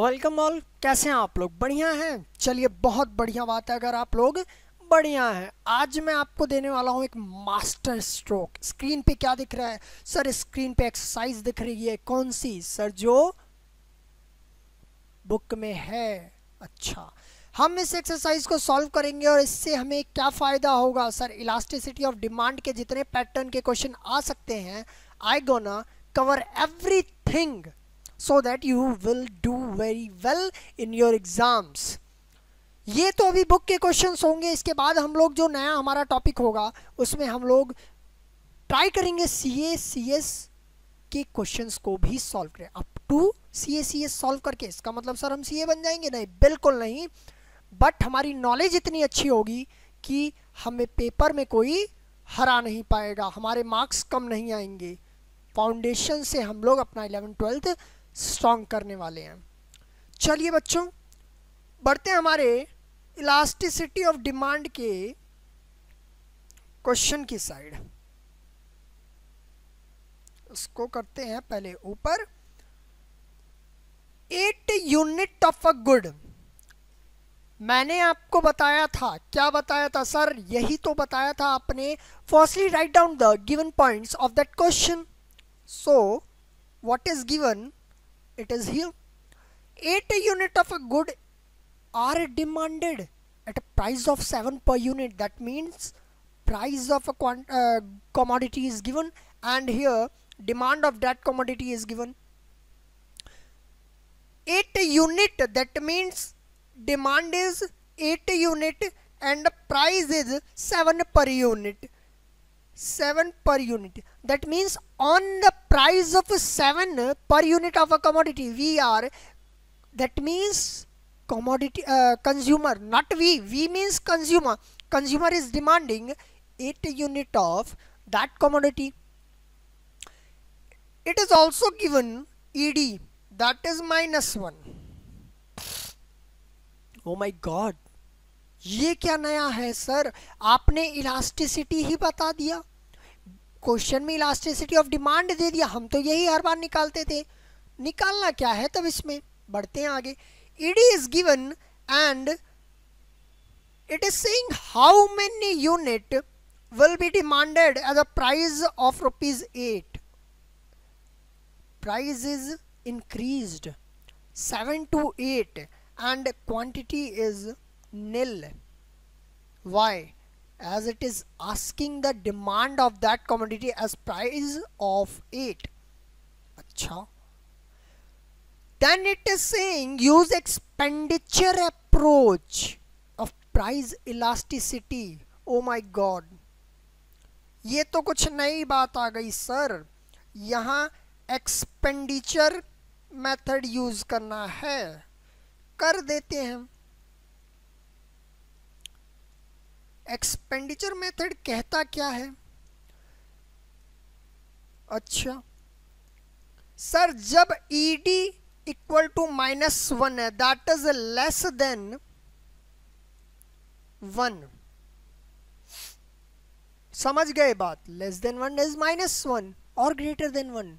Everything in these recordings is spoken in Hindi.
Welcome all. कैसे हैं आप लोग? बढ़िया हैं? चलिए, बहुत बढ़िया बात है अगर आप लोग बढ़िया हैं। आज मैं आपको देने वाला हूं एक मास्टर स्ट्रोक। स्क्रीन पे क्या दिख रहा है सर? स्क्रीन पे एक्सरसाइज दिख रही है। कौन सी सर? जो बुक में है। अच्छा, हम इस एक्सरसाइज को सॉल्व करेंगे और इससे हमें क्या फ़ायदा होगा सर? इलास्टिसिटी ऑफ डिमांड के जितने पैटर्न के क्वेश्चन आ सकते हैं, I gonna cover everything so that you will do very well in your exams। ये तो अभी बुक के क्वेश्चंस होंगे। इसके बाद हम लोग जो नया हमारा टॉपिक होगा उसमें हम लोग ट्राई करेंगे सीए सीएस के क्वेश्चंस को भी सॉल्व करें। Up to CA CS solve करके इसका मतलब सर हम सीए बन जाएंगे? नहीं, बिल्कुल नहीं। बट हमारी नॉलेज इतनी अच्छी होगी कि हमें पेपर में कोई हरा नहीं पाएगा, हमारे मार्क्स कम नहीं आएंगे। फाउंडेशन से हम लोग अपना 11th-12th स्ट्रॉन्ग करने वाले हैं। चलिए बच्चों, बढ़ते हैं हमारे इलास्टिसिटी ऑफ डिमांड के क्वेश्चन की साइड। उसको करते हैं पहले ऊपर। 8 यूनिट ऑफ अ गुड। मैंने आपको बताया था, क्या बताया था सर? यही तो बताया था आपने। Firstly write down the given points of that question. So what is given? It is here. 8 unit of a good are demanded at a price of 7 per unit. That means price of a commodity is given, and here demand of that commodity is given. 8 unit, that means demand is 8 unit and the price is 7 per unit. 7 per unit. That means on the price of 7 per unit of a commodity, we are, that means commodity consumer, not we means consumer. Consumer is demanding 8 unit of that commodity. It is also given ED, that is -1. Oh my god, ये क्या नया है सर? आपने इलास्टिसिटी ही बता दिया, क्वेश्चन में इलास्टिसिटी ऑफ डिमांड दे दिया। हम तो यही हर बार निकालते थे। निकालना क्या है तब इसमें? बढ़ते हैं आगे। ED is given and it is saying how many unit will be demanded at the price of ₹8। Price is increased 7 to 8 and quantity is nil. Why? As it is asking the demand of that commodity as price of 8. अच्छा, then it is saying use expenditure approach of price elasticity. Oh my god, ये तो कुछ नई बात आ गई सर। यहाँ एक्सपेंडिचर मेथड यूज करना है, कर देते हैं। एक्सपेंडिचर मेथड कहता क्या है? अच्छा सर, जब ईडी इक्वल टू -1 है, दैट इज लेस देन 1। समझ गए बात? लेस देन 1 इज -1 और greater than 1।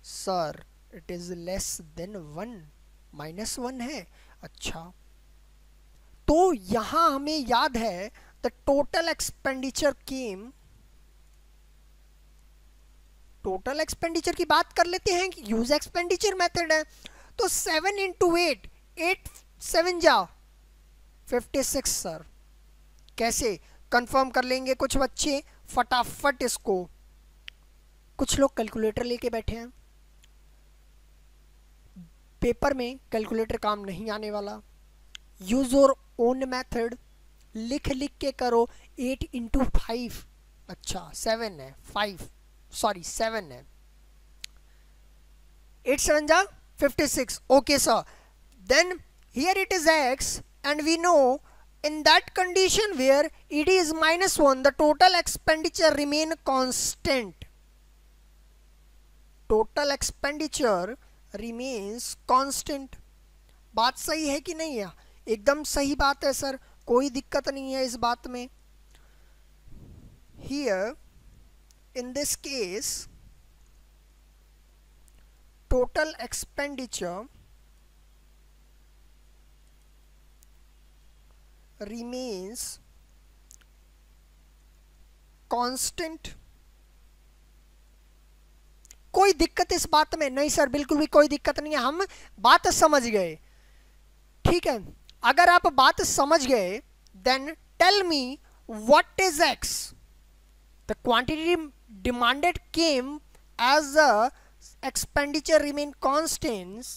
Sir it is less than 1, -1 है। अच्छा, तो यहां हमें याद है the total expenditure came, total expenditure की बात कर लेते हैं कि यूज एक्सपेंडिचर मेथड है। तो 7 into 8, 8 7 जा 56 सर। कैसे कंफर्म कर लेंगे कुछ बच्चे फटाफट इसको? कुछ लोग कैलकुलेटर लेके बैठे हैं, पेपर में कैलकुलेटर काम नहीं आने वाला। यूज योर ओन मेथड, लिख लिख के करो। 8 into 5, अच्छा 7 है, 5 सॉरी 7 है। 8 7 जा 56। Okay sir, then here it is x and we know in that condition where ED is -1 the total expenditure remain constant. Total expenditure remains constant. बात सही है कि नहीं है? एकदम सही बात है सर, कोई दिक्कत नहीं है इस बात में। Here in this case total expenditure remains constant। कोई दिक्कत इस बात में? नहीं सर, बिल्कुल भी कोई दिक्कत नहीं है, हम बात समझ गए। ठीक है, अगर आप बात समझ गए then tell me what is X. The quantity demanded came as the expenditure remain constant,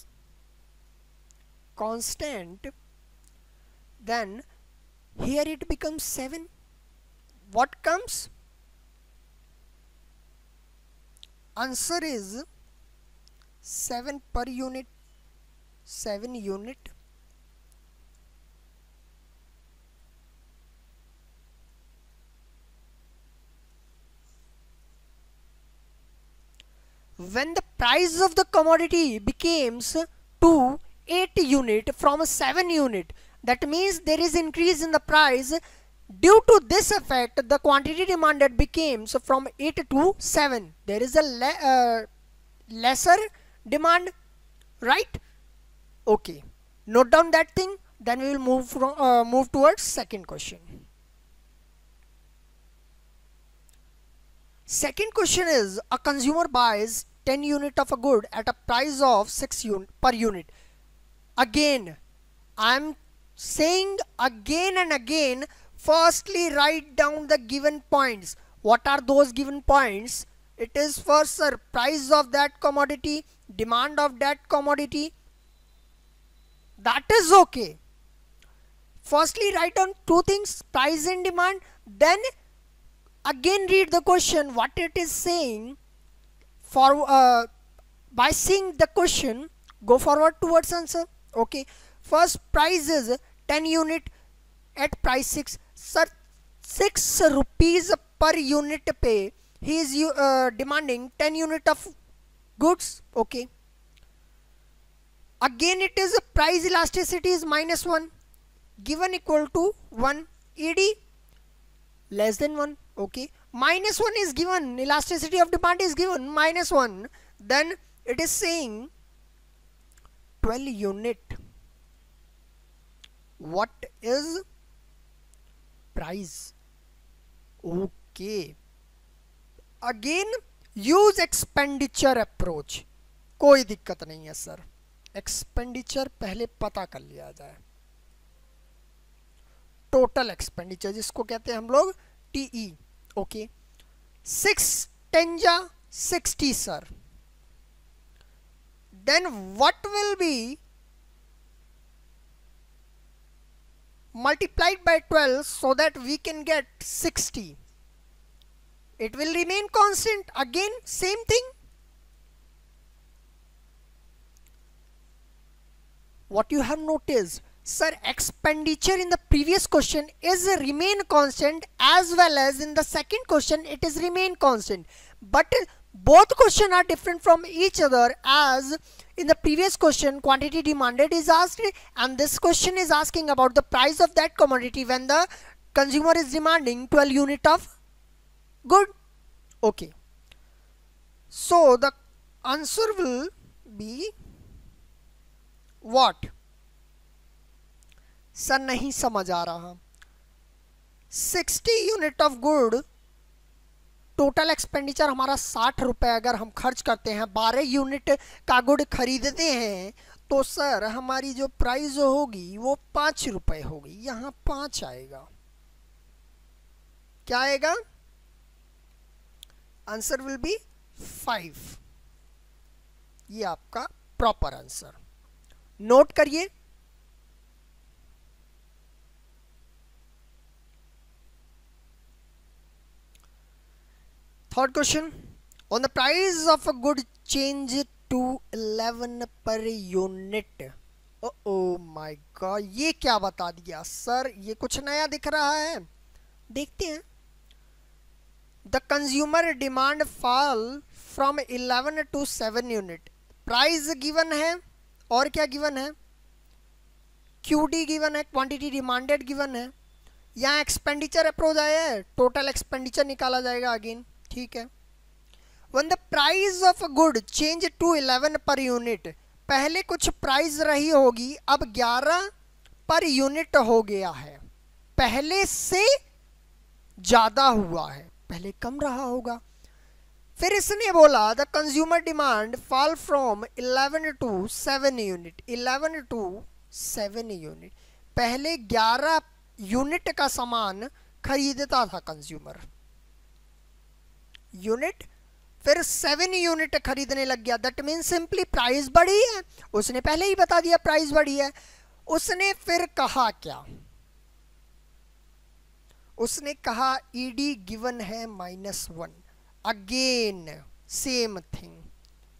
then here it becomes 7. What comes? Answer is 7 per unit, 7 unit। When the price of the commodity becomes to 8 unit from 7 unit, that means there is increase in the price. Due to this effect, the quantity demanded becomes from 8 to 7. There is a lesser demand, right? Okay, note down that thing, then we will move towards second question. Second question is, a consumer buys 10 unit of a good at a price of 6 per unit. Again, I am saying again and again, firstly write down the given points. What are those given points? It is first, sir, price of that commodity, demand of that commodity. That is okay. Firstly write down two things, price and demand, then again read the question what it is saying. For by seeing the question, go forward towards answer. Okay, first price is 10 unit at price 6. Sir, 6 rupees per unit पे he is demanding 10 unit of goods. Okay, again it is price elasticity is -1, given equal to 1, ed less than 1. Okay, -1 is given, elasticity of demand is given -1, then it is saying 12 unit. What is price? Okay, again use expenditure approach, कोई दिक्कत नहीं है सर, एक्सपेंडिचर पहले पता कर लिया जाए। टोटल एक्सपेंडिचर जिसको कहते हैं हम लोग TE। ओके, 6 10 जा 60 sir, then what will be multiplied by 12 so that we can get 60? It will remain constant. Again same thing. What you have noticed, sir, expenditure in the previous question is remain constant, as well as in the second question it is remain constant, but both questions are different from each other, as in the previous question quantity demanded is asked, and this question is asking about the price of that commodity when the consumer is demanding 12 unit of good. Okay, so the answer will be what? Sir नहीं समझ आ रहा। 60 unit of good, total expenditure हमारा 60 रुपए अगर हम खर्च करते हैं, 12 यूनिट का गुड खरीदते हैं, तो सर हमारी जो प्राइस होगी वो 5 रुपए होगी। यहाँ 5 आएगा, क्या आएगा? Answer will be 5। ये आपका प्रॉपर आंसर, नोट करिए। Third question, on the price of a good change to 11 per unit. Oh my god, ये क्या बता दिया सर, ये कुछ नया दिख रहा है, देखते हैं। The consumer demand fall from 11 to 7 unit. Price given है और क्या गिवन है? QD गिवन है, क्वांटिटी डिमांडेड गिवन है। यहाँ एक्सपेंडिचर अप्रोच आया है, टोटल एक्सपेंडिचर निकाला जाएगा अगेन, ठीक है। When the price of a good change to 11 per unit, पहले कुछ प्राइस रही होगी, अब 11 पर यूनिट हो गया है। पहले से ज्यादा हुआ है, पहले कम रहा होगा। फिर इसने बोला the consumer demand fall from 11 to 7 unit, 11 to 7 unit. पहले 11 यूनिट का सामान खरीदता था कंज्यूमर यूनिट, फिर 7 यूनिट खरीदने लग गया। दैट मीन सिंपली प्राइस बढ़ी है, उसने पहले ही बता दिया प्राइस बढ़ी है। उसने फिर कहा क्या, उसने कहा ईडी गिवन है -1। Again same thing.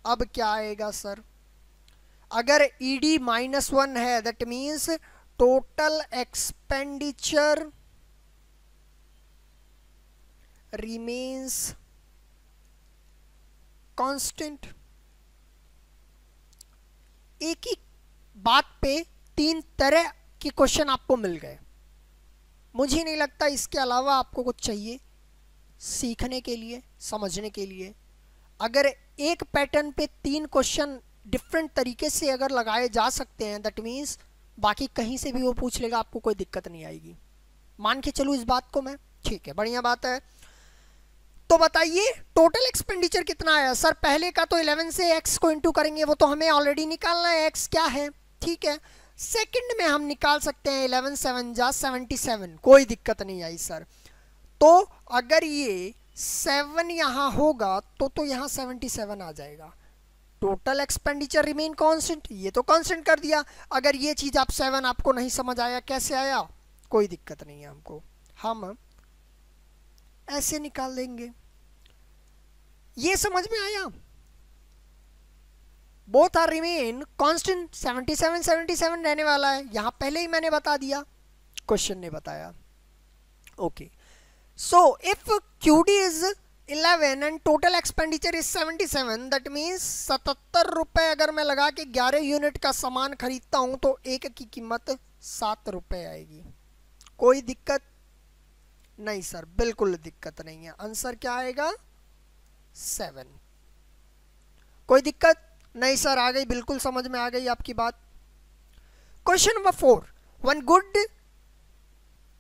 अब क्या आएगा सर, अगर ईडी -1 है that means total expenditure remains constant. एक ही बात पे 3 तरह के क्वेश्चन आपको मिल गए। मुझे नहीं लगता इसके अलावा आपको कुछ चाहिए सीखने के लिए, समझने के लिए। अगर एक पैटर्न पे 3 क्वेश्चन डिफरेंट तरीके से अगर लगाए जा सकते हैं दैट मीन्स बाकी कहीं से भी वो पूछ लेगा, आपको कोई दिक्कत नहीं आएगी। मान के चलूँ इस बात को मैं, ठीक है, बढ़िया बात है। तो बताइए टोटल एक्सपेंडिचर कितना आया सर। पहले का तो 11 से x को इंटू करेंगे, वो तो हमें ऑलरेडी निकालना है, x क्या है, ठीक है। सेकंड में हम निकाल सकते हैं 11 7 जा 77, कोई दिक्कत नहीं आई सर। तो अगर ये 7 यहाँ होगा तो यहाँ 77 आ जाएगा। टोटल एक्सपेंडिचर रिमेन कांस्टेंट, ये तो कांस्टेंट कर दिया। अगर ये चीज आप 7 आपको नहीं समझ आया कैसे आया, कोई दिक्कत नहीं है हमको, हम ऐसे निकाल देंगे। ये समझ में आया, बोथ आर रिमेन कांस्टेंट, 77 77 रहने वाला है, यहां पहले ही मैंने बता दिया, क्वेश्चन ने बताया। Okay, so if QD is 11 and total expenditure is 77 that means 77 रुपए अगर मैं लगा के 11 यूनिट का सामान खरीदता हूं तो एक की कीमत 7 रुपए आएगी। कोई दिक्कत नहीं सर, बिल्कुल दिक्कत नहीं है। आंसर क्या आएगा 7। कोई दिक्कत नहीं सर, आ गई, बिल्कुल समझ में आ गई आपकी बात। Question number 4, one good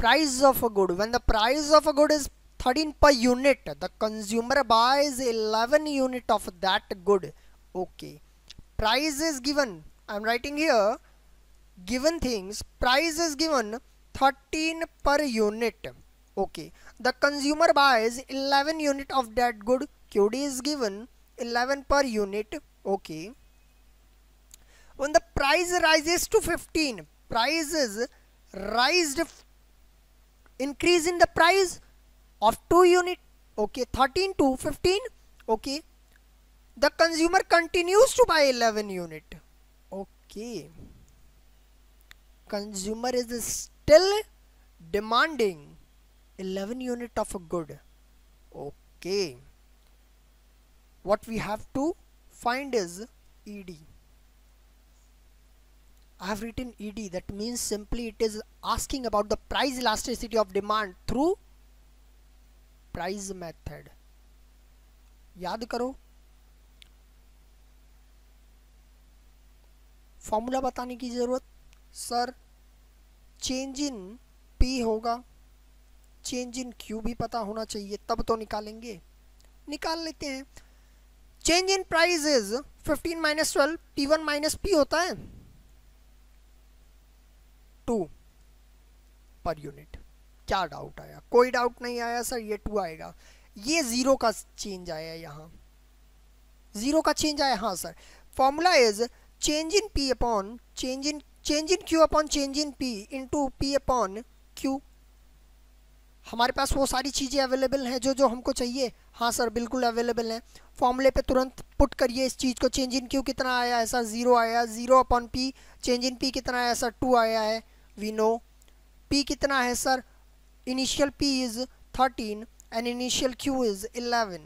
price of a good, when the price of a good is 13 per unit, the consumer buys 11 unit of that good. Okay, price is given, I am writing here given things, price is given 13 per unit. Okay, the consumer buys 11 unit of that good, QD is given 11 per unit. Okay, when the price rises to 15, price is raised, increase in the price of 2 unit. Okay, 13 to 15. Okay, the consumer continues to buy 11 unit. Okay, consumer is still demanding 11 unit of a good. Okay, what we have to find is ED. I have written ED, that means simply it is asking about the price elasticity of demand through price method. याद करो, फॉर्मूला बताने की जरूरत सर, चेंज इन P होगा, चेंज इन Q भी पता होना चाहिए, तब तो निकालेंगे। निकाल लेते हैं। Change in price is 15 - 12, P1 - P होता है 2 पर यूनिट। क्या डाउट आया? कोई डाउट नहीं आया सर, ये 2 आएगा। ये 0 का चेंज आया, यहाँ 0 का चेंज आया। हाँ sir, formula is change in P upon change in Q upon change in P into P upon Q। हमारे पास वो सारी चीज़ें अवेलेबल हैं जो हमको चाहिए। हाँ सर, बिल्कुल अवेलेबल हैं। फॉर्मूले पे तुरंत पुट करिए इस चीज़ को। चेंज इन Q कितना आया है सर? 0 आया। 0 upon P, change in P कितना आया सर? 2 आया है। वी नो P कितना है sir? Initial P is 13 and initial Q is 11।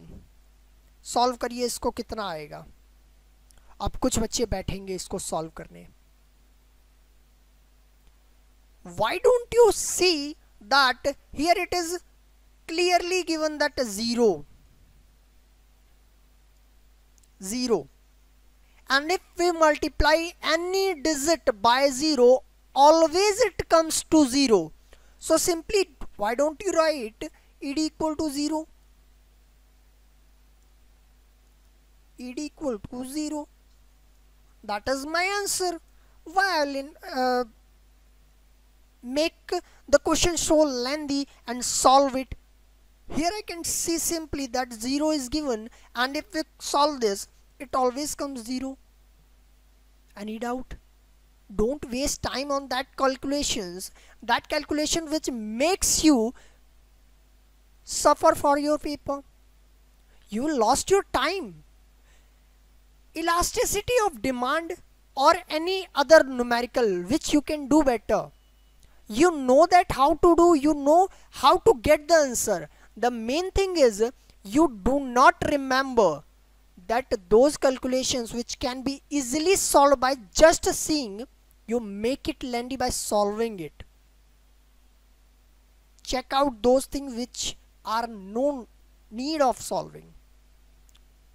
Solve करिए इसको, कितना आएगा? अब कुछ बच्चे बैठेंगे इसको सॉल्व करने। Why don't you see that here it is clearly given that 0, and if we multiply any digit by 0 always it comes to 0. So simply, why don't you write ed equal to 0? Ed equal to 0. That is my answer. Why I'll make the question so lengthy and solve it? Here I can see simply that 0 is given, and if we solve this, it always comes 0. Any doubt? Don't waste time on that calculations. That calculation which makes you suffer for your paper. You lost your time. Elasticity of demand or any other numerical which you can do better. You know that how to do, you know how to get the answer. The main thing is you do not remember that those calculations which can be easily solved by just seeing, you make it lengthy by solving it. Check out those things which are no need of solving.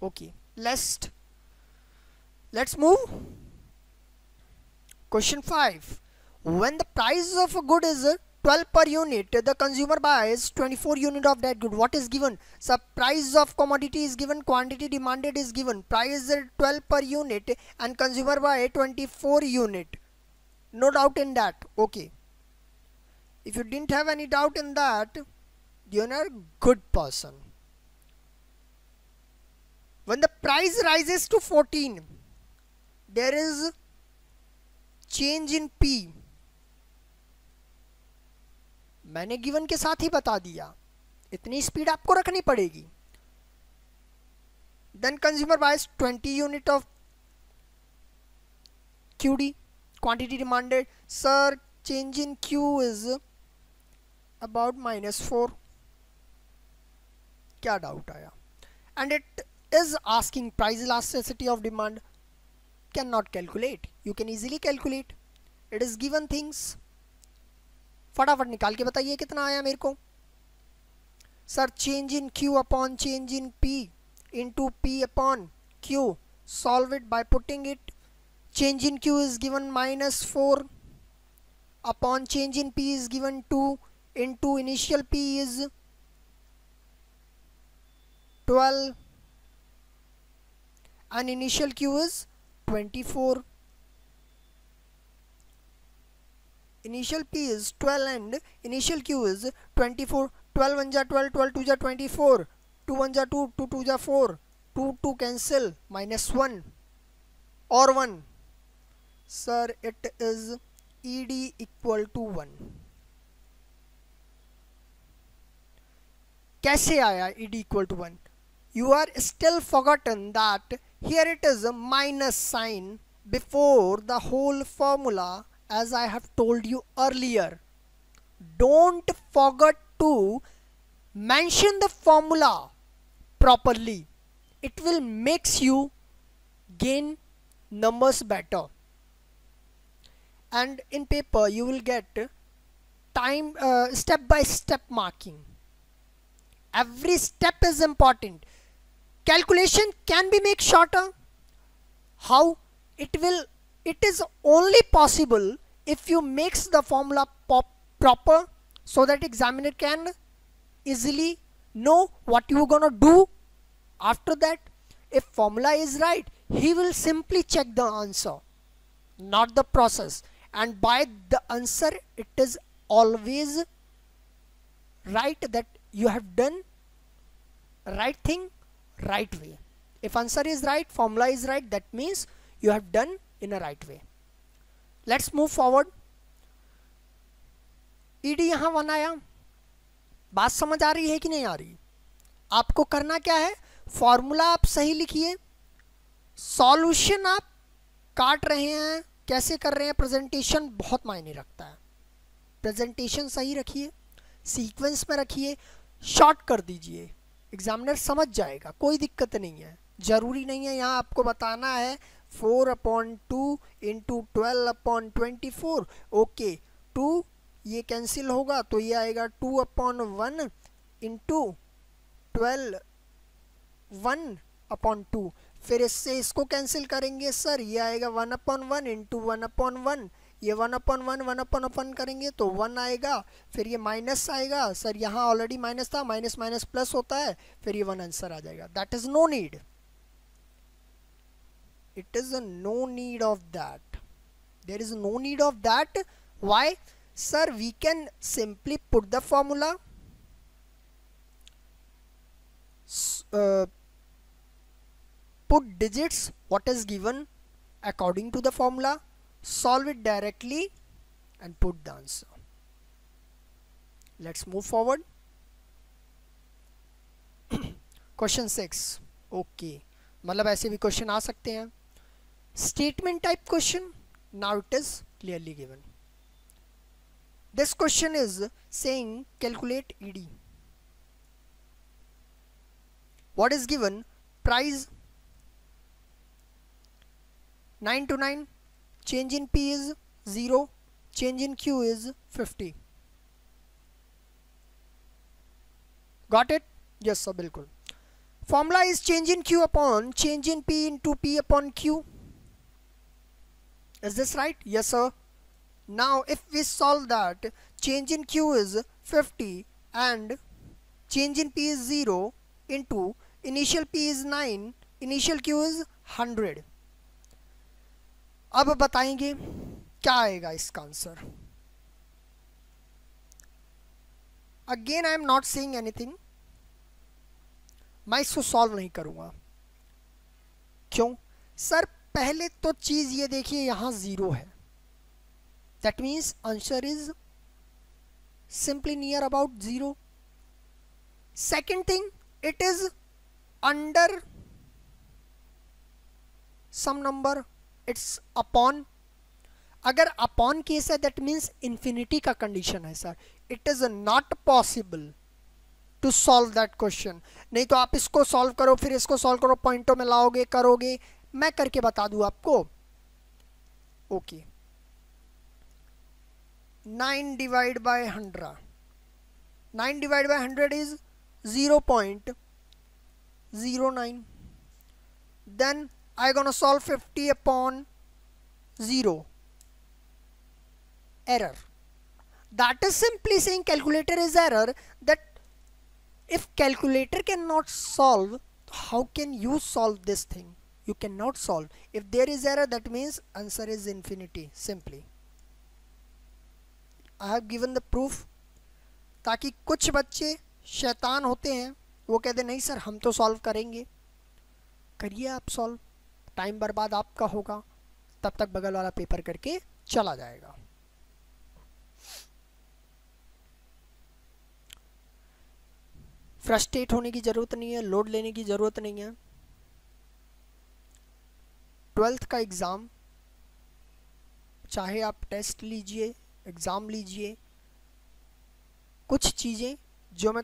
Okay, let's move. Question 5. When the price of a good is 12 per unit, the consumer buys 24 unit of that good. What is given? So price of commodity is given, quantity demanded is given. Price is 12 per unit and consumer buy 24 unit. No doubt in that. Okay. If you didn't have any doubt in that, you're a good person. When the price rises to 14, there is change in P. मैंने गिवन के साथ ही बता दिया, इतनी स्पीड आपको रखनी पड़ेगी. Then consumer buys 20 unit of QD, quantity demanded. Sir, change in Q is about -4. क्या डाउट आया? And it is asking price elasticity of demand. Cannot calculate. You can easily calculate. It is given things. फटाफट निकाल के बताइए कितना आया मेरे को. Sir change in Q upon change in P into P upon Q. Solve it by putting it. Change in Q is given -4 upon change in P is given 2 into initial P is 12 and initial Q is 24. Initial P is 12 and initial Q is 24. 12 1 ja 12, 12 2 ja 24, 2 1 ja 2, 2 2 ja 4, 2 2 cancel, -1 or 1. Sir, it is ED equal to 1. कैसे आया ED equal to 1? You are still forgotten that here it is a minus sign before the whole formula, as I have told you earlier. Don't forget to mention the formula properly. It will makes you gain numbers better. And in paper you will get time step by step marking. Every step is important. Calculation can be made shorter. How? It is only possible if you mix the formula proper, so that examiner can easily know what you are gonna do. After that, if formula is right, he will simply check the answer, not the process. And by the answer, it is always right that you have done right thing right way. If answer is right, formula is right, that means you have done in a right way. Let's move forward. ED यहाँ 1 आया. बात समझ आ रही है कि नहीं आ रही? आपको करना क्या है? फॉर्मूला आप सही लिखिए, सॉल्यूशन आप काट रहे हैं, कैसे कर रहे हैं, प्रेजेंटेशन बहुत मायने रखता है. प्रेजेंटेशन सही रखिए, सीक्वेंस में रखिए, शॉर्ट कर दीजिए, एग्जामिनर समझ जाएगा, कोई दिक्कत नहीं है. जरूरी नहीं है यहाँ आपको बताना है 4/2 इंटू 12/24. ओके, 2 ये कैंसिल होगा तो ये आएगा 2/1 इंटू 12 1/2. फिर इससे इसको कैंसिल करेंगे सर, ये आएगा 1/1 इंटू 1/1. ये 1/1 1/1 करेंगे तो 1 आएगा, फिर ये माइनस आएगा, सर यहाँ ऑलरेडी माइनस था, माइनस माइनस प्लस होता है, फिर ये 1 आंसर आ जाएगा. That is no need, it is a no need of that. There is no need of that. Why? Sir, we can simply put the formula, put digits what is given according to the formula, solve it directly and put the answer. Let's move forward. Question 6. Okay, मतलब ऐसे भी क्वेश्चन आ सकते हैं. Statement type question. Now it is clearly given. This question is saying calculate ED. What is given? Price 9 to 9. Change in P is 0. Change in Q is 50. Got it? Yes sir, बिल्कुल. Formula is change in Q upon change in P into P upon Q. Is this right? Yes sir. Now if we solve that, change in Q is 50 and change in P is 0 into initial P is 9, initial Q is 100. अब बताएंगे क्या आएगा इसका answer. Again I am not saying anything. मैं इसको सॉल्व नहीं करूंगा. क्यों? सर पहले तो चीज ये देखिए, यहां 0 है. That means answer is simply near about 0. Second thing, it is under some number, it's upon. अगर upon केस है that means infinity का कंडीशन है sir. It is not possible to solve that question. नहीं तो आप इसको सॉल्व करो, फिर इसको सॉल्व करो, पॉइंटों में लाओगे, करोगे. मैं करके बता दूं आपको. Okay, 9 divide by 100. 9 divide by 100 is 0.09. Then I gonna solve 50 upon 0. Error. That is simply saying calculator is error. That if calculator cannot solve, how can you solve this thing? You cannot solve. If there is error, that means answer is infinity. Simply I have given the proof, ताकि कुछ बच्चे शैतान होते हैं, वो कहते नहीं सर हम तो सॉल्व करेंगे. करिए आप सॉल्व, टाइम बर्बाद आपका होगा, तब तक बगल वाला पेपर करके चला जाएगा. फ्रस्ट्रेट होने की ज़रूरत नहीं है, लोड लेने की ज़रूरत नहीं है. 12th का एग्ज़ाम, चाहे आप टेस्ट लीजिए, एग्ज़ाम लीजिए, कुछ चीज़ें जो मैं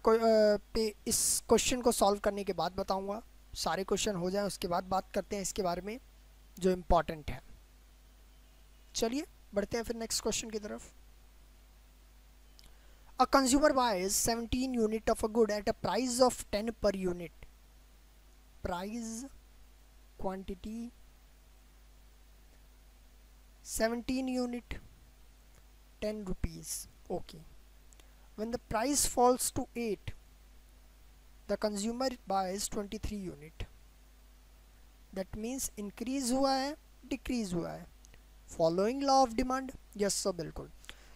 इस क्वेश्चन को सॉल्व करने के बाद बताऊंगा. सारे क्वेश्चन हो जाएं उसके बाद बात करते हैं इसके बारे में जो इम्पॉर्टेंट है. चलिए बढ़ते हैं फिर नेक्स्ट क्वेश्चन की तरफ. A consumer buys 17 unit of a good at a price of 10 per unit. Price, quantity, 17 unit, 10 rupees. Okay. When the price falls to 8, the consumer buys 23 unit. That means increase हुआ है, decrease हुआ है. Following law of demand? Yes sir, बिल्कुल.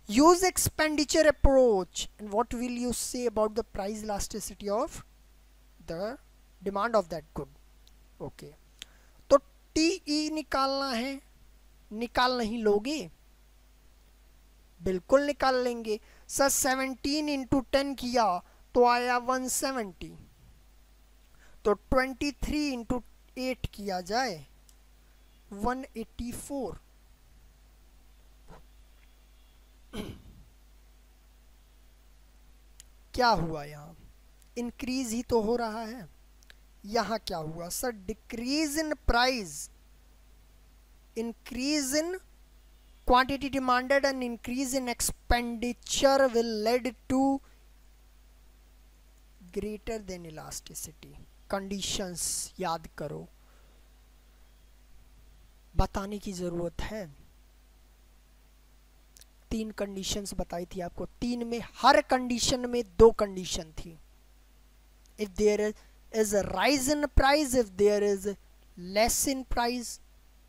Use expenditure approach, and what will you say about the price elasticity of the demand of that good? Okay, तो TE निकालना है. निकाल नहीं लोगे? बिल्कुल निकाल लेंगे सर. 17 इंटू 10 किया तो आया 170. तो 23 इंटू 8 किया जाए 184. क्या हुआ? यहाँ इंक्रीज ही तो हो रहा है. यहाँ क्या हुआ sir? Decrease in price, increase in quantity demanded and increase in expenditure will lead to greater than elasticity. Conditions याद करो, बताने की जरूरत है. तीन कंडीशंस बताई थी आपको, तीन में हर कंडीशन में दो कंडीशन थी। If there is a rise in price, if there is less in price,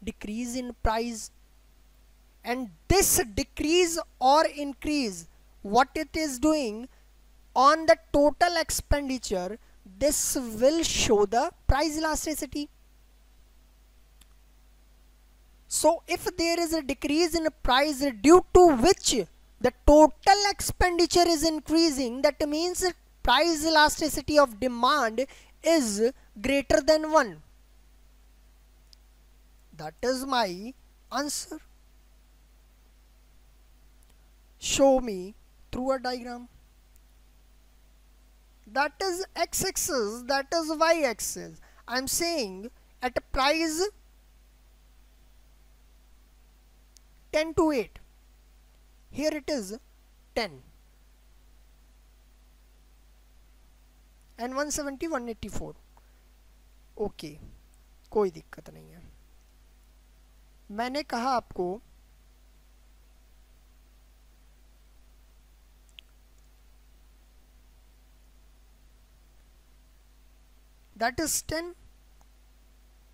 decrease in price, and this decrease or increase, what it is doing on the total expenditure, this will show the price elasticity. So if there is a decrease in price due to which the total expenditure is increasing, that means price elasticity of demand is greater than 1. That is my answer. Show me through a diagram. That is x-axis, that is y-axis. I am saying at a price 10 to 8, here it is 10 and 170 184. Okay, कोई दिक्कत नहीं है। मैंने कहा आपको that is 10,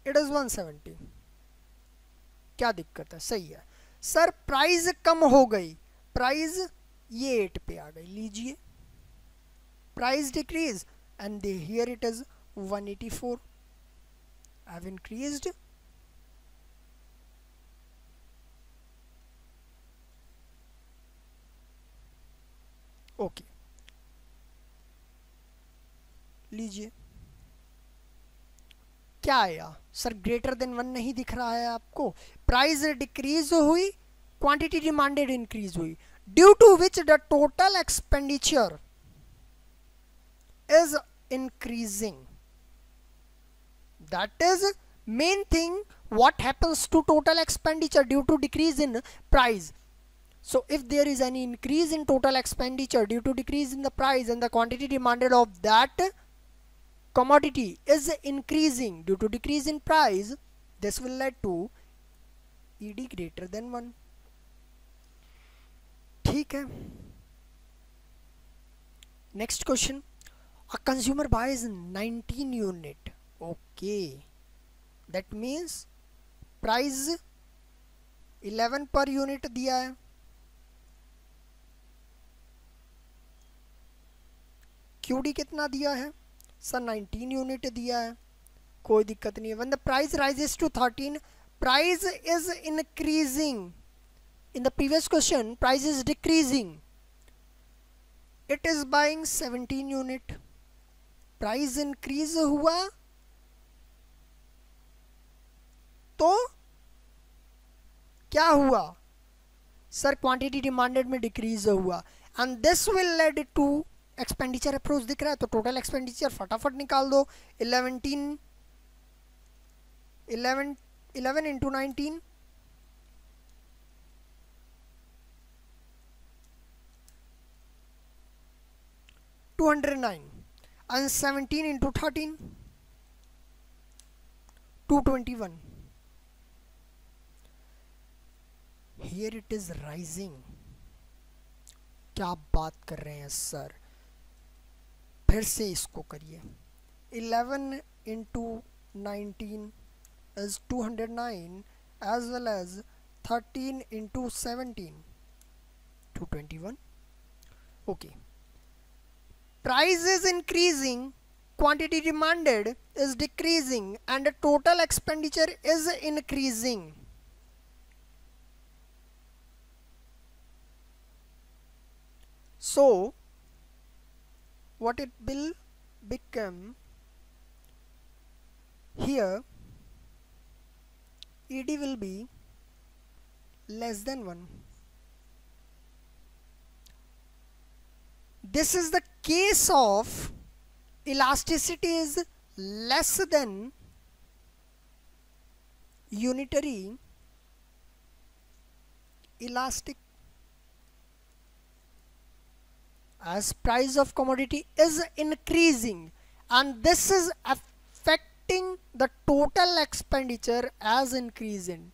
it is 170, क्या दिक्कत है? सही है सर, प्राइस कम हो गई, प्राइस ये 8 पे आ गई, लीजिए price decrease and here it is 184, I have increased, okay लीजिए क्या आया सर? ग्रेटर देन 1 नहीं दिख रहा है आपको? प्राइस डिक्रीज हुई, क्वांटिटी डिमांडेड इंक्रीज हुई, due to which the total expenditure is increasing. That is main thing, what happens to total expenditure due to decrease in price. So if there is any increase in total expenditure due to decrease in the price and the quantity demanded of that commodity is increasing due to decrease in price, this will lead to ED greater than 1. ठीक है। Next question, a consumer buys 19 unit. Okay, that means price 11 per unit दिया है, QD कितना दिया है सर? 19 यूनिट दिया है, कोई दिक्कत नहीं है। When the price rises to 13, price is increasing. In the previous question, price is decreasing. It is buying 17 unit. Price increase हुआ तो क्या हुआ सर? क्वांटिटी डिमांडेड में डिक्रीज हुआ and this will lead to expenditure approach दिख रहा है, तो टोटल एक्सपेंडिचर फटाफट निकाल दो। 11 into 19, 209, and 17 into 13, 221. Here it is rising. क्या बात कर रहे हैं सर? फिर से इसको करिए। 11 into 19 is 209 as well as 13 into 17, 221. Okay. Price is increasing, quantity demanded is decreasing, and the total expenditure is increasing. So what it will become here, ED will be less than 1. This is the case of elasticity is less than unitary elastic, as price of commodity is increasing and this is affecting the total expenditure as increasing.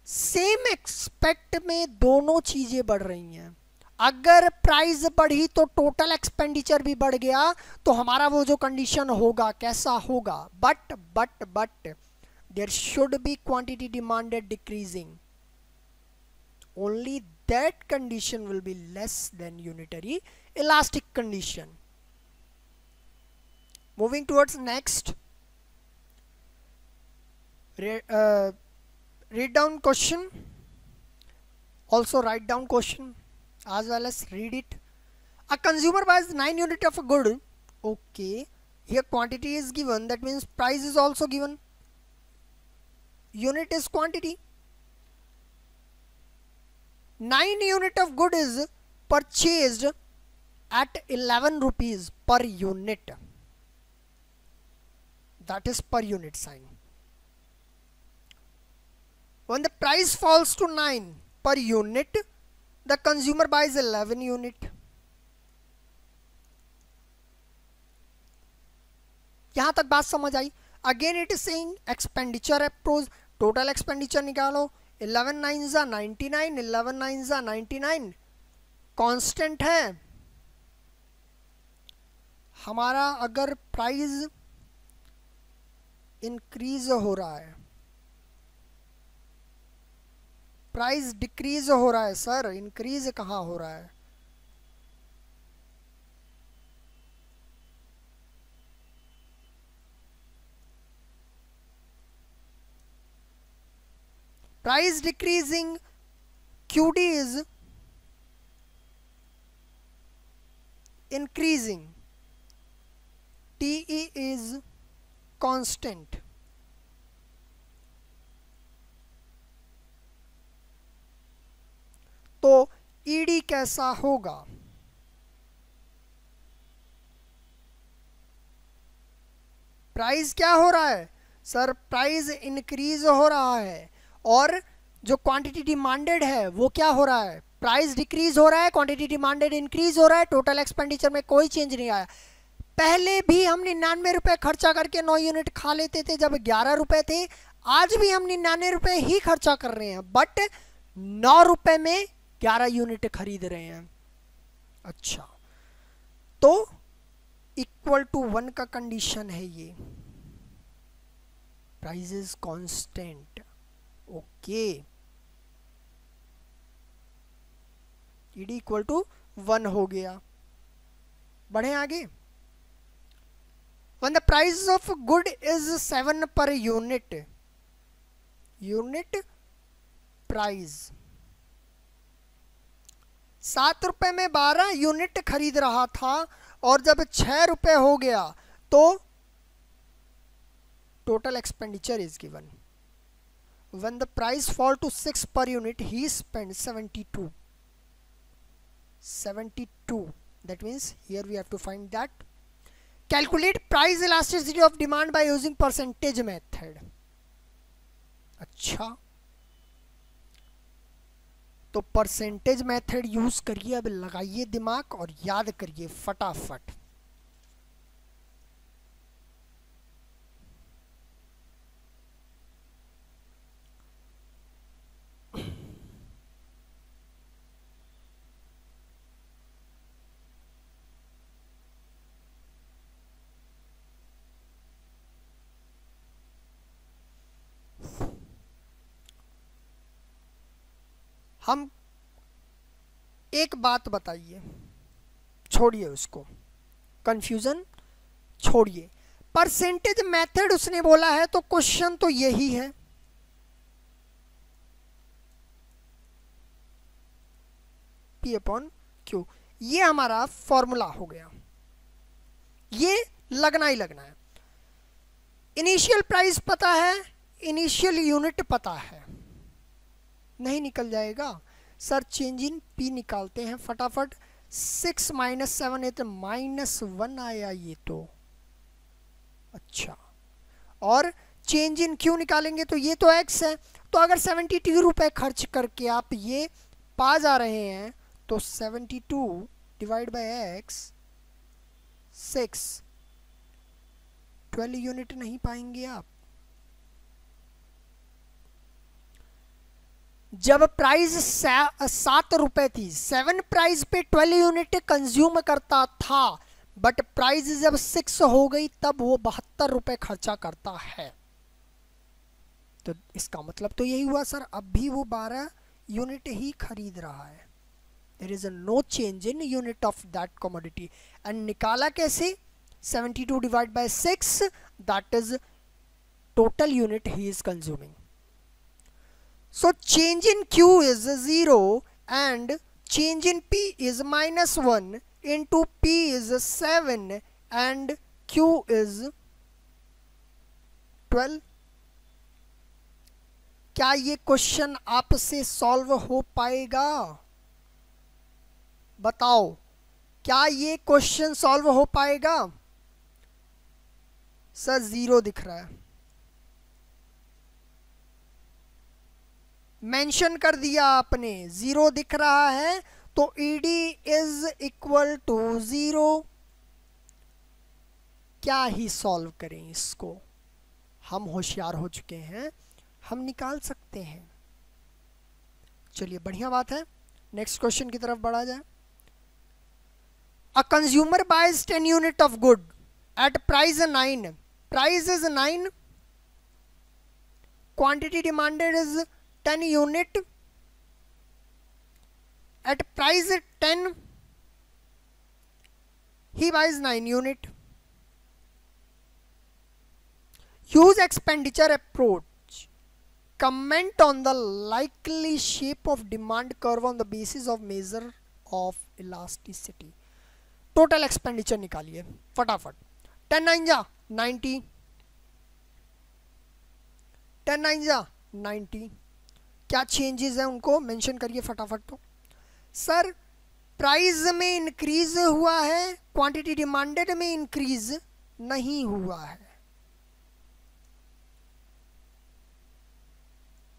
Same expect में दोनों चीजें बढ़ रही हैं। अगर प्राइस बढ़ी तो टोटल एक्सपेंडिचर भी बढ़ गया, तो हमारा वो जो कंडीशन होगा कैसा होगा, but there should be quantity demanded decreasing, only that condition will be less than unitary elastic condition. Moving towards next, read down question, also write down question as well as read it. A consumer buys 9 unit of a good. Okay, here quantity is given, that means price is also given. Unit is quantity. 9 unit of good is purchased at 11 rupees per unit, that is per unit sign. When the price falls to 9 per unit, the consumer buys 11 unit. यहां तक बात समझ आई? Again it is saying expenditure approach, total expenditure निकालो, 11 9 जा 99, 11 9 जा 99, कांस्टेंट है हमारा। अगर प्राइस इंक्रीज हो रहा है, प्राइस डिक्रीज हो रहा है सर, इंक्रीज कहाँ हो रहा है? Price decreasing, QD is increasing, TE is constant. तो ED कैसा होगा? प्राइस क्या हो रहा है सर? प्राइस इंक्रीज हो रहा है, और जो क्वांटिटी डिमांडेड है वो क्या हो रहा है? प्राइस डिक्रीज हो रहा है, क्वांटिटी डिमांडेड इंक्रीज हो रहा है, टोटल एक्सपेंडिचर में कोई चेंज नहीं आया। पहले भी हम 99 रुपए खर्चा करके 9 यूनिट खा लेते थे जब 11 रुपए थे, आज भी हम 99 रुपए ही खर्चा कर रहे हैं, बट 9 रुपए में 11 यूनिट खरीद रहे हैं। अच्छा, तो इक्वल टू 1 का कंडीशन है ये, price is constant. Okay, ED equal to 1 हो गया। बढ़े आगे। When the price of good is 7 per unit, unit price 7 रुपए में 12 यूनिट खरीद रहा था, और जब 6 रुपए हो गया तो total expenditure is given. When the price fall to 6 per unit, he spent 72. 72. That means here we have to find that. Calculate price elasticity of demand by using percentage method. अच्छा, तो परसेंटेज मेथड यूज करिए। अब लगाइए दिमाग और याद करिए फटाफट। हम एक बात बताइए, छोड़िए उसको, कंफ्यूजन छोड़िए। परसेंटेज मेथड उसने बोला है तो क्वेश्चन तो यही है, P अपॉन Q। ये हमारा फॉर्मूला हो गया, ये लगना ही लगना है। इनिशियल प्राइस पता है, इनिशियल यूनिट पता है, नहीं निकल जाएगा सर। चेंज इन P निकालते हैं फटाफट। 6 - 7 है तो -1 आया ये तो। अच्छा, और चेंज इन Q निकालेंगे तो ये तो X है। तो अगर 72 रुपए खर्च करके आप ये पा जा रहे हैं तो 72 डिवाइड बाय X 6, 12 यूनिट नहीं पाएंगे आप। जब प्राइस 7 रुपए थी, 7 प्राइस पे 12 यूनिट कंज्यूम करता था, बट प्राइस जब 6 हो गई तब वो 72 रुपए खर्चा करता है। तो इसका मतलब तो यही हुआ सर, अब भी वो 12 यूनिट ही खरीद रहा है। There is no change in unit of that commodity. And निकाला कैसे? 72 divide by 6, that is total unit he is consuming. So change in Q is 0 and change in P is -1 into P is 7 and Q is 12. क्या ये क्वेश्चन आपसे सॉल्व हो पाएगा? बताओ, क्या ये क्वेश्चन सॉल्व हो पाएगा? सर 0 दिख रहा है, मेंशन कर दिया आपने, 0 दिख रहा है, तो ED इज इक्वल टू 0। क्या ही सॉल्व करें इसको, हम होशियार हो चुके हैं, हम निकाल सकते हैं। चलिए बढ़िया बात है, नेक्स्ट क्वेश्चन की तरफ बढ़ा जाए। A consumer buys 10 unit of good at price 9, price is 9, quantity demanded is 10 unit, at price 10 he buys 9 unit. Use expenditure approach, comment on the likely shape of demand curve on the basis of measure of elasticity. Total expenditure निकालिए फटाफट। 10 9 जा 90, 10 9 जा 90। क्या चेंजेस हैं उनको मेंशन करिए फटाफट। तो सर प्राइस में इंक्रीज हुआ है, क्वांटिटी डिमांडेड में इंक्रीज नहीं हुआ है।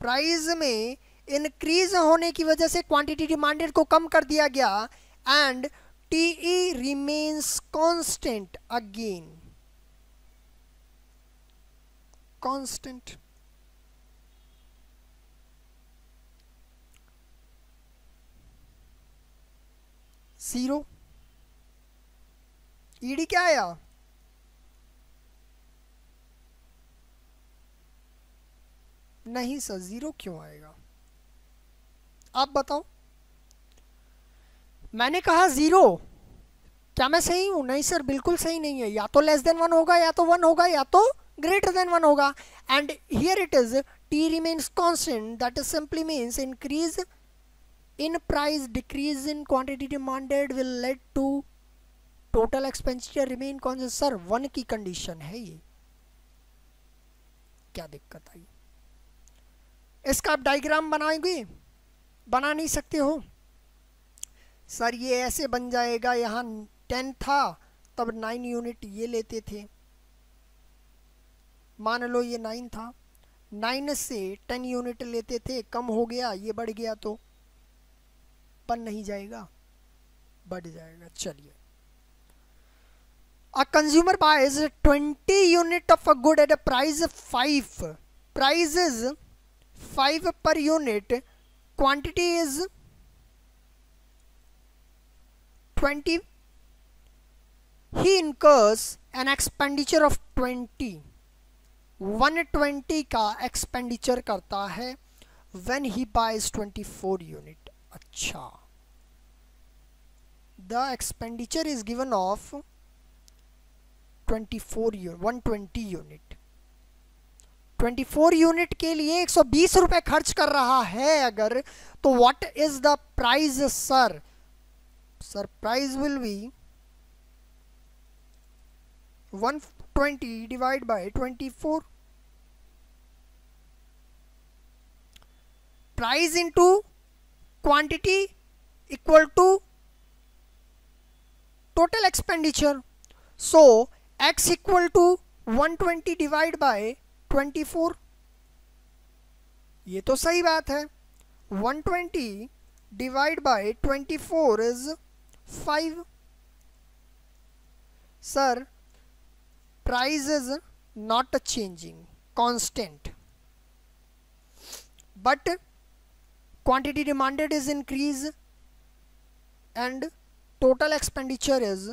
प्राइस में इंक्रीज होने की वजह से क्वांटिटी डिमांडेड को कम कर दिया गया and TE remains constant, again constant. Zero. ED क्या आया? नहीं सर, 0 क्यों आएगा? आप बताओ। मैंने कहा 0, क्या मैं सही हूं? नहीं सर, बिल्कुल सही नहीं है। या तो लेस देन 1 होगा, या तो 1 होगा, या तो ग्रेटर देन 1 होगा। And here it is T remains constant, that is simply means increase in price, decrease in quantity demanded will lead to total expenditure remain constant। Sir 1 की कंडीशन है ये, क्या दिक्कत आई? इसका आप डायग्राम बनाएंगे? बना नहीं सकते हो सर, ये ऐसे बन जाएगा। यहाँ 10 था तब 9 यूनिट ये लेते थे, मान लो ये 9 था, 9 से 10 यूनिट लेते थे, कम हो गया, ये बढ़ गया तो बन नहीं जाएगा, बढ़ जाएगा। चलिए, a consumer buys 20 unit of a good at a price 5, price is 5 per unit, quantity is 20, he incurs an expenditure of 20, 120 का एक्सपेंडिचर करता है व्हेन ही बाइज 24 यूनिट। अच्छा, the expenditure is given of 120 unit. 24 unit के लिए 120 रुपए खर्च कर रहा है अगर, तो what is the price sir? Sir price will be 120 divide by 24, price into quantity equal to total expenditure. So x equal to 120 divide by 24। ये तो सही बात है, 120 divide by 24 is 5। Sir price is not changing, constant, but quantity demanded is increase and total expenditure is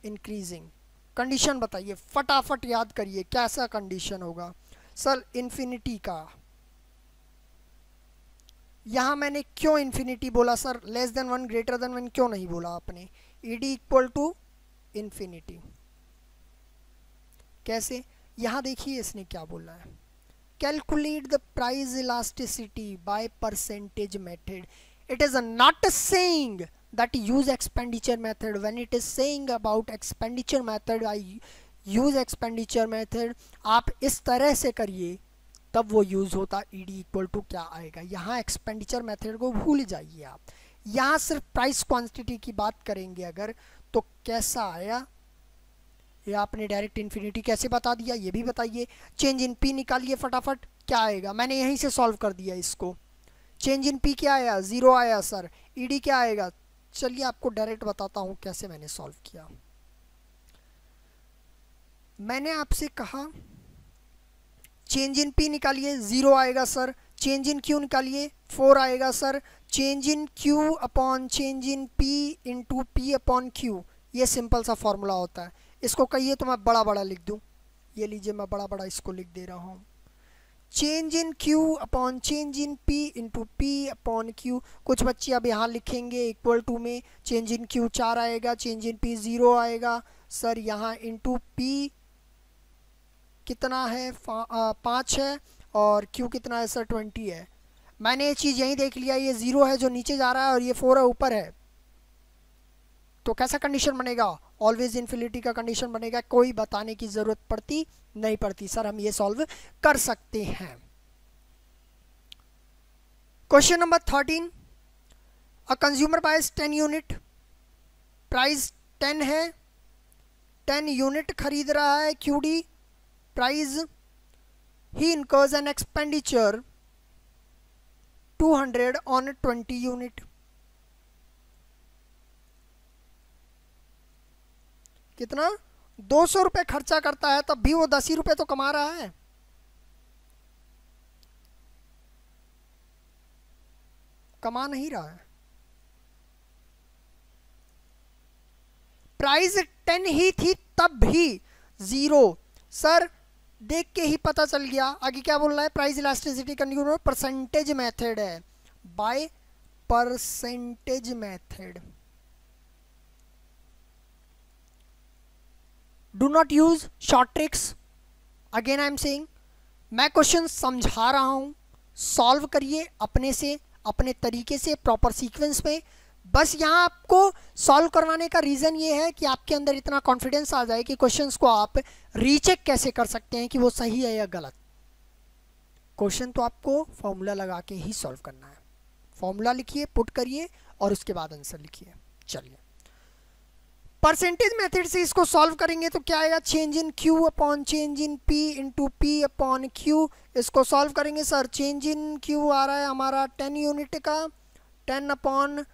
increasing. Condition बताइए, फटाफट याद करिए कैसा कंडीशन होगा सर इन्फिनिटी का। यहां मैंने क्यों इन्फिनिटी बोला sir, less than 1 greater than 1 क्यों नहीं बोला आपने? ED equal to infinity. कैसे? यहां देखिए इसने क्या बोला है, calculate the price elasticity by percentage method. It is not saying that use expenditure method. When it is saying about expenditure method, I use expenditure method, आप इस तरह से करिए तब वो यूज होता। ईडी इक्वल टू क्या आएगा, यहाँ एक्सपेंडिचर मेथड को भूल जाइए आप, यहाँ सिर्फ प्राइस क्वांटिटी की बात करेंगे अगर, तो कैसा आया? ये आपने डायरेक्ट इन्फिनिटी कैसे बता दिया ये भी बताइए। चेंज इन पी निकालिए फटाफट, क्या आएगा? मैंने यहीं से सॉल्व कर दिया इसको। चेंज इन पी क्या आया? 0 आया सर। ईडी क्या आएगा? चलिए आपको डायरेक्ट बताता हूं कैसे मैंने सॉल्व किया। मैंने आपसे कहा चेंज इन पी निकालिए, 0 आएगा सर। चेंज इन क्यू निकालिए, 4 आएगा sir. Change in Q upon change in P into P upon Q, ये सिंपल सा फॉर्मूला होता है। इसको कहिए तो मैं बड़ा बड़ा लिख दूं, ये लीजिए मैं बड़ा बड़ा इसको लिख दे रहा हूं। Change in Q upon change in P into P upon Q. कुछ बच्चे अब यहाँ लिखेंगे इक्वल टू में, चेंज इन क्यू 4 आएगा, चेंज इन पी 0 आएगा सर। यहाँ इंटू पी कितना है? 5 है, और क्यू कितना है सर? 20 है। मैंने ये चीज़ यहीं देख लिया, ये 0 है जो नीचे जा रहा है और ये 4 है ऊपर है, तो कैसा कंडीशन बनेगा? ऑलवेज इन्फिनिटी का कंडीशन बनेगा, कोई बताने की जरूरत पड़ती नहीं पड़ती सर, हम ये सॉल्व कर सकते हैं। Question number 13, a consumer bias 10 unit, price 10 है, 10 यूनिट खरीद रहा है QD, price he incurs an expenditure 200 on 20 unit. कितना? 200 रुपये खर्चा करता है, तब भी वो 10 ही रुपये तो कमा रहा है। कमा नहीं रहा है। प्राइस 10 ही थी तब भी 0 सर, देख के ही पता चल गया। आगे क्या बोल रहा है? Price elasticity continue percentage method है, by percentage method. Do not use short tricks. Again I am saying, मैं क्वेश्चन समझा रहा हूं, सॉल्व करिए अपने से, अपने तरीके से, प्रॉपर सीक्वेंस में। बस यहाँ आपको सॉल्व करवाने का रीज़न ये है कि आपके अंदर इतना कॉन्फिडेंस आ जाए कि क्वेश्चंस को आप रीचेक कैसे कर सकते हैं कि वो सही है या गलत। क्वेश्चन तो आपको फॉर्मूला लगा के ही सॉल्व करना है। फॉर्मूला लिखिए, पुट करिए और उसके बाद आंसर लिखिए। चलिए परसेंटेज मेथड से इसको सॉल्व करेंगे तो क्या आएगा? Change in Q upon change in P into P upon Q. इसको सॉल्व करेंगे सर, चेंज इन क्यू आ रहा है हमारा 10 यूनिट का, 10 upon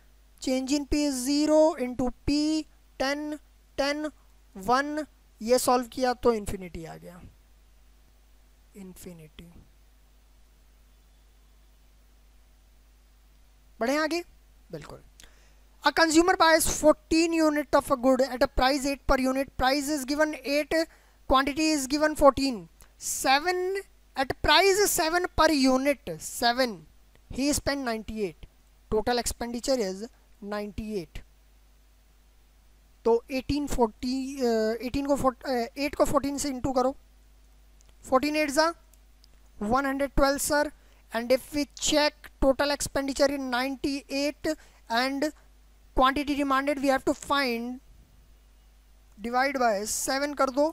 change in P 0 into P 10 10 1। ये सॉल्व किया तो इन्फिनिटी आ गया, इन्फिनिटी। बढ़े आगे? बिल्कुल। A consumer buys 14 unit of a good at a price 8 per unit. Price is given 8, quantity is given 14. 7 at price 7 per unit. 7. He spent 98. Total expenditure is 98. तो 18 को 8 को 14 से इंटू करो, 14 8 जा 112 sir. And if we check total expenditure in 98 and quantity demanded, we have to find, divide by 7 कर दो,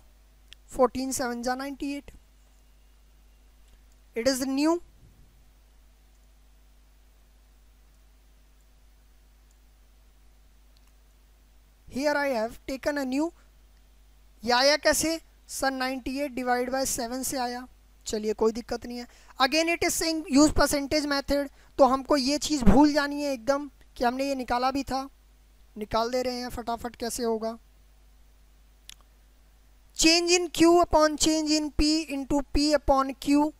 14 7 जा 98. It is new. Here I have taken a new. ये आया कैसे सर? 98 डिवाइड बाय 7 से आया। चलिए कोई दिक्कत नहीं है। Again it is saying use percentage method, तो हमको ये चीज़ भूल जानी है एकदम कि हमने ये निकाला भी था। निकाल दे रहे हैं फटाफट, कैसे होगा? Change in Q upon change in P into P upon Q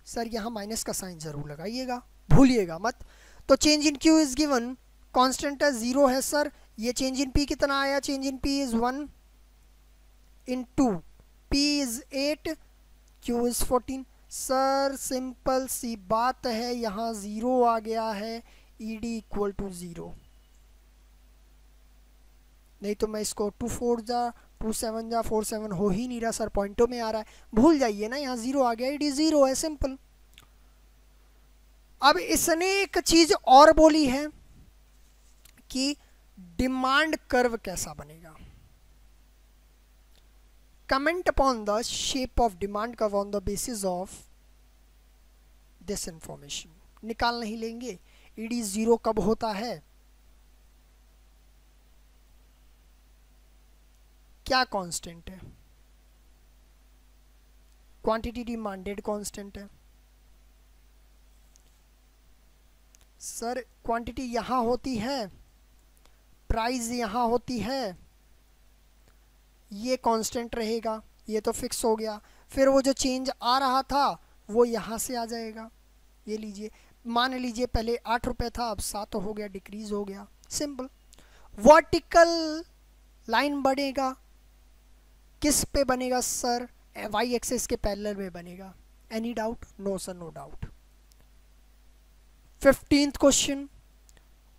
sir यहाँ माइनस का साइन ज़रूर लगाइएगा, भूलिएगा मत। तो change in Q is given, constant है 0 है सर। ये चेंज इन पी कितना आया, change in P is 1 in 2, P is 8, Q is 14। Sir simple सी बात है, यहाँ 0 आ गया है, ई डी इक्वल टू 0। नहीं तो मैं इसको 2 4 जा 2 7 जा 4 7 हो ही नहीं रहा सर, पॉइंटों में आ रहा है, भूल जाइए ना, यहाँ 0 आ गया, ई डी 0 है, सिंपल। अब इसने एक चीज और बोली है कि डिमांड कर्व कैसा बनेगा। Comment upon the shape of demand curve on the basis of this information. निकाल नहीं लेंगे, ईडी 0 कब होता है, क्या कांस्टेंट है, क्वांटिटी डिमांडेड कांस्टेंट है। सर क्वांटिटी यहाँ होती है, प्राइस यहाँ होती है, ये कांस्टेंट रहेगा, ये तो फिक्स हो गया। फिर वो जो चेंज आ रहा था वो यहाँ से आ जाएगा। ये लीजिए, मान लीजिए पहले 8 रुपये था, अब 7 हो गया, डिक्रीज हो गया, सिंपल। वर्टिकल लाइन बढ़ेगा, किस पे बनेगा सर, वाई एक्सिस के पैरेलल में बनेगा। Any doubt? No sir, no doubt. 15th question.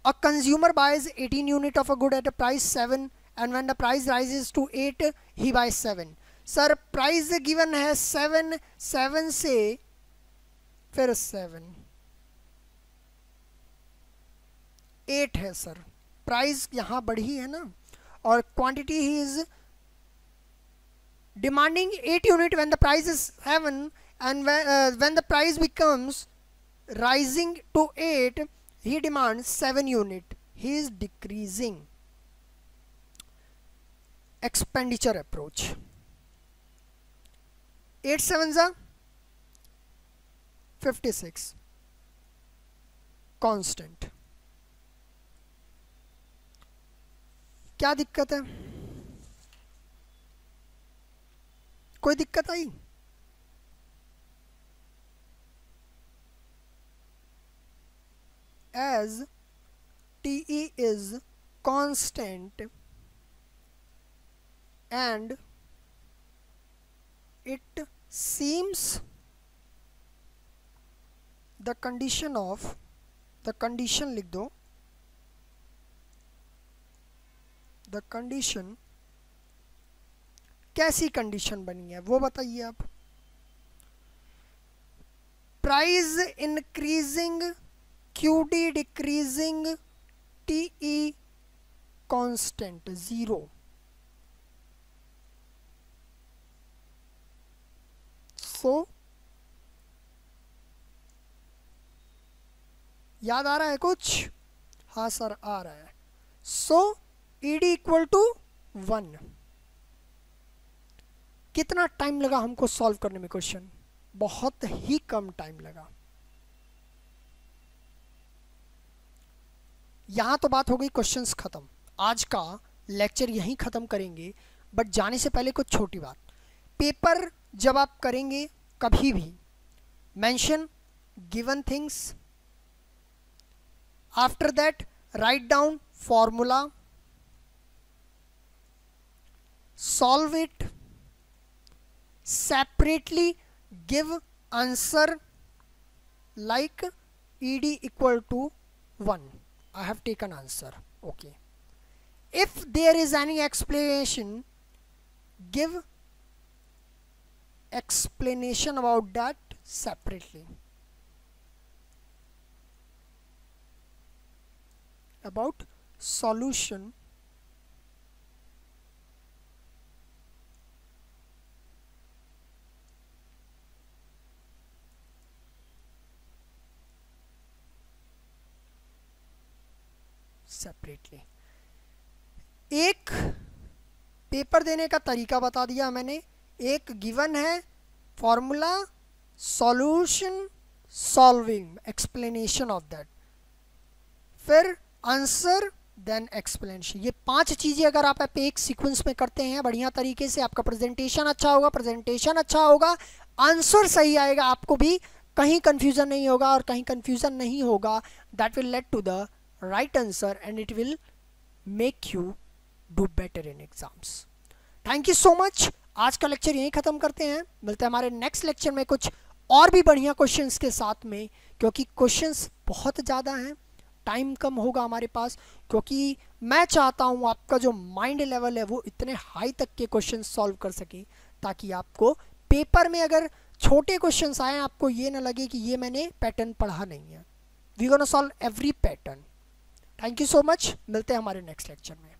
A consumer buys 18 unit of a good at a price 7 and when the price rises to 8 he buys 7. Sir price given है 7, 7 से फिर 7, 8 है सर, प्राइस यहाँ बढ़ी है ना, और quantity he is demanding 8 unit when the price is 7 and when the price becomes rising to 8 he demands 7 unit. He is decreasing expenditure approach. 8 7s are 56 constant. क्या दिक्कत है, कोई दिक्कत आई? As TE is constant and it seems the condition of the condition लिख दो, the condition कैसी कंडीशन बनी है वो बताइए आप। Price increasing, QD decreasing, TE constant 0। सो याद आ रहा है कुछ? हाँ सर आ रहा है। सो ED इक्वल टू 1। कितना टाइम लगा हमको सॉल्व करने में क्वेश्चन? बहुत ही कम टाइम लगा। यहां तो बात हो गई, क्वेश्चंस खत्म। आज का लेक्चर यहीं खत्म करेंगे, बट जाने से पहले कुछ छोटी बात। पेपर जब आप करेंगे कभी भी mention given things, after that write down formula, solve it separately, give answer like ED equal to 1. I have taken answer. Okay. If there is any explanation, give explanation about that separately. About solution separately. एक पेपर देने का तरीका बता दिया मैंने, एक गिवन है formula, solution, solving, explanation of that, फिर आंसर, देन एक्सप्लेनेशन। ये 5 चीजें अगर आप एक सीक्वेंस में करते हैं बढ़िया तरीके से, आपका प्रेजेंटेशन अच्छा होगा, आंसर सही आएगा, आपको भी कहीं कंफ्यूजन नहीं होगा, और कहीं कंफ्यूजन नहीं होगा that will lead to the right answer and it will make you do better in exams. Thank you so much. आज का लेक्चर यहीं ख़त्म करते हैं, मिलते हैं हमारे नेक्स्ट लेक्चर में कुछ और भी बढ़िया क्वेश्चंस के साथ में, क्योंकि क्वेश्चंस बहुत ज़्यादा हैं, टाइम कम होगा हमारे पास, क्योंकि मैं चाहता हूँ आपका जो माइंड लेवल है वो इतने हाई तक के क्वेश्चंस सॉल्व कर सके, ताकि आपको पेपर में अगर छोटे क्वेश्चंस आए आपको ये ना लगे कि ये मैंने पैटर्न पढ़ा नहीं है। We gonna solve every pattern. Thank you so much, मिलते हैं हमारे नेक्स्ट लेक्चर में।